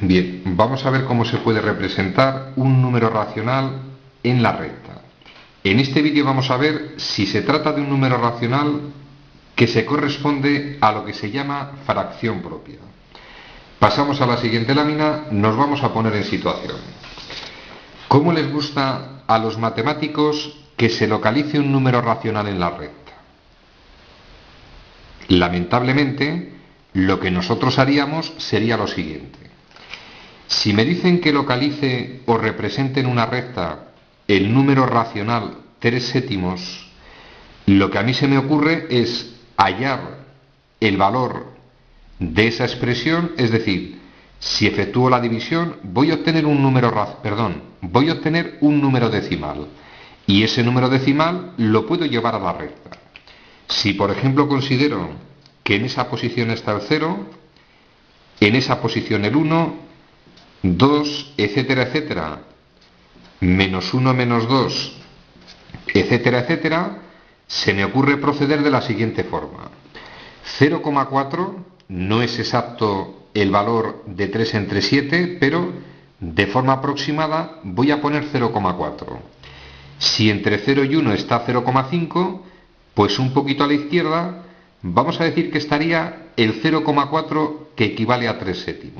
Bien, vamos a ver cómo se puede representar un número racional en la recta. En este vídeo vamos a ver si se trata de un número racional que se corresponde a lo que se llama fracción propia. Pasamos a la siguiente lámina, nos vamos a poner en situación. ¿Cómo les gusta a los matemáticos que se localice un número racional en la recta? Lamentablemente, lo que nosotros haríamos sería lo siguiente. Si me dicen que localice o represente en una recta el número racional 3/7, lo que a mí se me ocurre es hallar el valor de esa expresión, es decir, si efectúo la división voy a obtener un número decimal y ese número decimal lo puedo llevar a la recta. Si por ejemplo considero que en esa posición está el 0, en esa posición el 1, 2, etcétera, etcétera, menos 1, menos 2, etcétera, etcétera, se me ocurre proceder de la siguiente forma. 0,4 no es exacto el valor de 3 entre 7, pero de forma aproximada voy a poner 0,4. Si entre 0 y 1 está 0,5, pues un poquito a la izquierda vamos a decir que estaría el 0,4 que equivale a 3/7.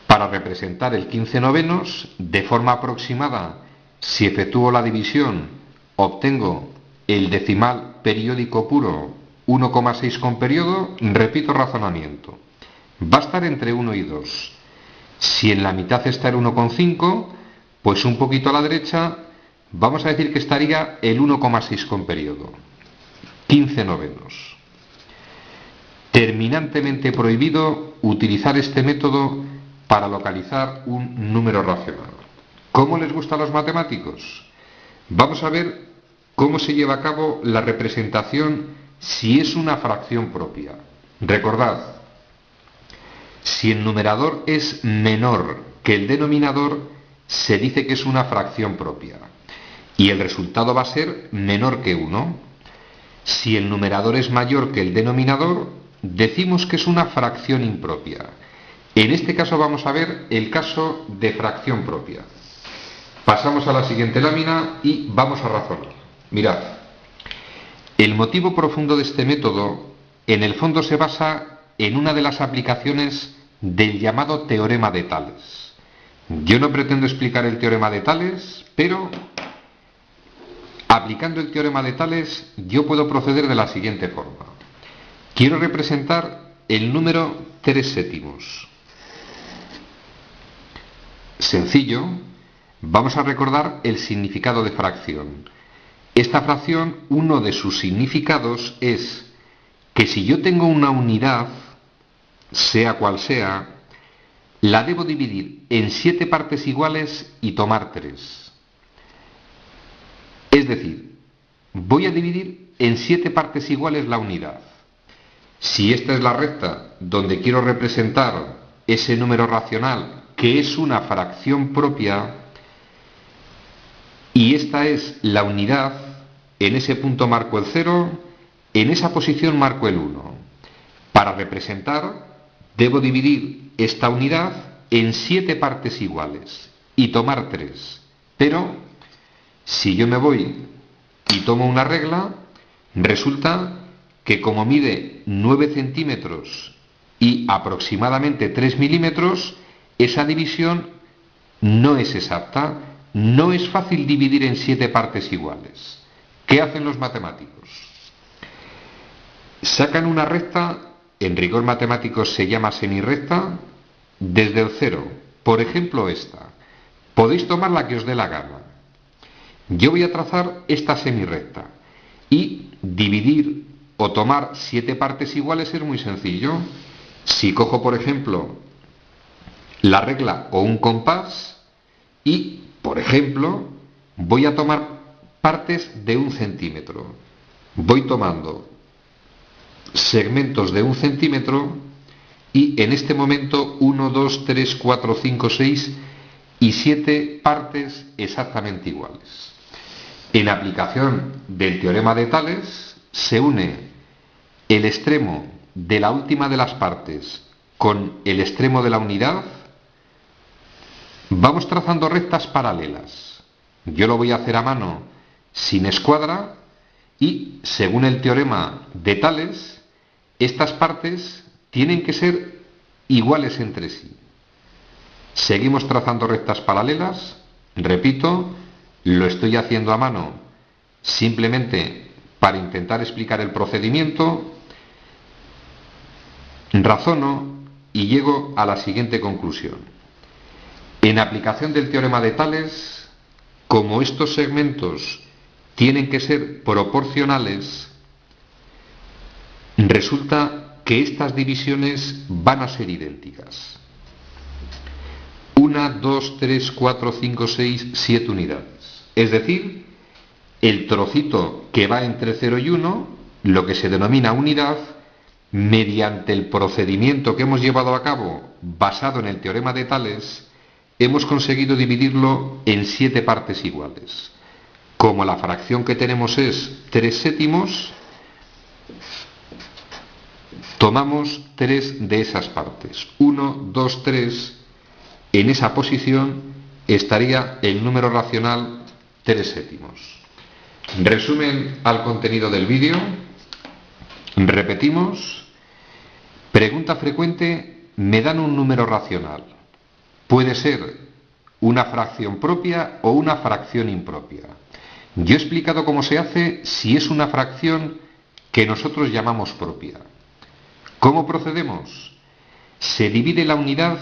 Para representar el 15/9, de forma aproximada, si efectúo la división, obtengo el decimal periódico puro 1,6 con periodo, repito razonamiento. Va a estar entre 1 y 2. Si en la mitad está el 1,5, pues un poquito a la derecha, vamos a decir que estaría el 1,6 con periodo. 15/9. Terminantemente prohibido utilizar este método para localizar un número racional. ¿Cómo les gusta a los matemáticos? Vamos a ver cómo se lleva a cabo la representación si es una fracción propia. Recordad, si el numerador es menor que el denominador, se dice que es una fracción propia y el resultado va a ser menor que 1. Si el numerador es mayor que el denominador, decimos que es una fracción impropia. En este caso vamos a ver el caso de fracción propia. Pasamos a la siguiente lámina y vamos a razonar. Mirad, el motivo profundo de este método en el fondo se basa en una de las aplicaciones del llamado teorema de Tales. Yo no pretendo explicar el teorema de Tales, pero aplicando el teorema de Tales yo puedo proceder de la siguiente forma. Quiero representar el número 3/7. Sencillo, vamos a recordar el significado de fracción. Esta fracción, uno de sus significados es que si yo tengo una unidad, sea cual sea, la debo dividir en 7 partes iguales y tomar 3. Es decir, voy a dividir en 7 partes iguales la unidad. Si esta es la recta donde quiero representar ese número racional que es una fracción propia y esta es la unidad, en ese punto marco el 0, en esa posición marco el 1. Para representar debo dividir esta unidad en 7 partes iguales y tomar 3. Pero si yo me voy y tomo una regla, resulta que como mide 9 centímetros y aproximadamente 3 milímetros, esa división no es exacta, no es fácil dividir en 7 partes iguales. ¿Qué hacen los matemáticos? Sacan una recta, en rigor matemático se llama semirrecta, desde el 0. Por ejemplo esta. Podéis tomar la que os dé la gana. Yo voy a trazar esta semirrecta y dividir o tomar 7 partes iguales es muy sencillo. Si cojo, por ejemplo, la regla o un compás y, por ejemplo, voy a tomar partes de 1 centímetro. Voy tomando segmentos de 1 centímetro y en este momento 1, 2, 3, 4, 5, 6 y 7 partes exactamente iguales. En aplicación del teorema de Tales se une el extremo de la última de las partes con el extremo de la unidad, vamos trazando rectas paralelas. Yo lo voy a hacer a mano sin escuadra y, según el teorema de Tales, estas partes tienen que ser iguales entre sí. Seguimos trazando rectas paralelas. Repito, lo estoy haciendo a mano simplemente para intentar explicar el procedimiento. Razono y llego a la siguiente conclusión. En aplicación del teorema de Tales, como estos segmentos tienen que ser proporcionales, resulta que estas divisiones van a ser idénticas. 1, 2, 3, 4, 5, 6, 7 unidades. Es decir, el trocito que va entre 0 y 1, lo que se denomina unidad, mediante el procedimiento que hemos llevado a cabo basado en el teorema de Tales, hemos conseguido dividirlo en 7 partes iguales. Como la fracción que tenemos es 3/7, tomamos 3 de esas partes. 1, 2, 3. En esa posición estaría el número racional 3/7. Resumen al contenido del vídeo. Repetimos. Pregunta frecuente: me dan un número racional. Puede ser una fracción propia o una fracción impropia. Yo he explicado cómo se hace si es una fracción que nosotros llamamos propia. ¿Cómo procedemos? Se divide la unidad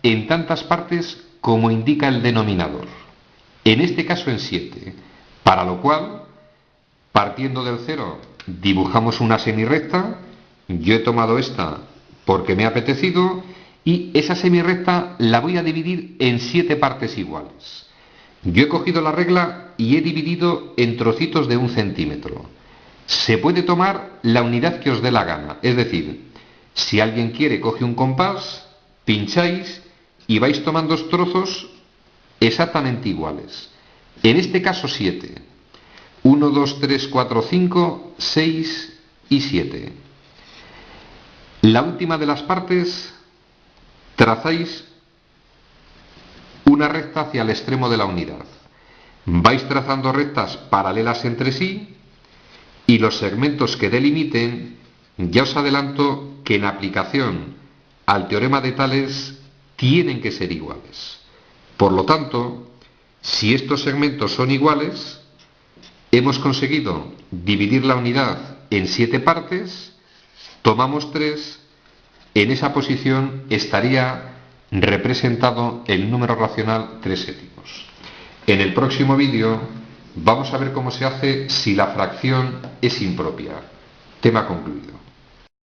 en tantas partes como indica el denominador. En este caso en 7, para lo cual, partiendo del 0, dibujamos una semirrecta. Yo he tomado esta porque me ha apetecido y esa semirrecta la voy a dividir en 7 partes iguales. Yo he cogido la regla y he dividido en trocitos de 1 centímetro. Se puede tomar la unidad que os dé la gana, es decir, si alguien quiere coge un compás, pincháis y vais tomando trozos exactamente iguales. En este caso 7. 1, 2, 3, 4, 5, 6 y 7. La última de las partes, trazáis una recta hacia el extremo de la unidad. Vais trazando rectas paralelas entre sí y los segmentos que delimiten, ya os adelanto que en aplicación al teorema de Tales tienen que ser iguales. Por lo tanto, si estos segmentos son iguales, hemos conseguido dividir la unidad en 7 partes, tomamos 3, en esa posición estaría representado el número racional 3/7. En el próximo vídeo vamos a ver cómo se hace si la fracción es impropia. Tema concluido.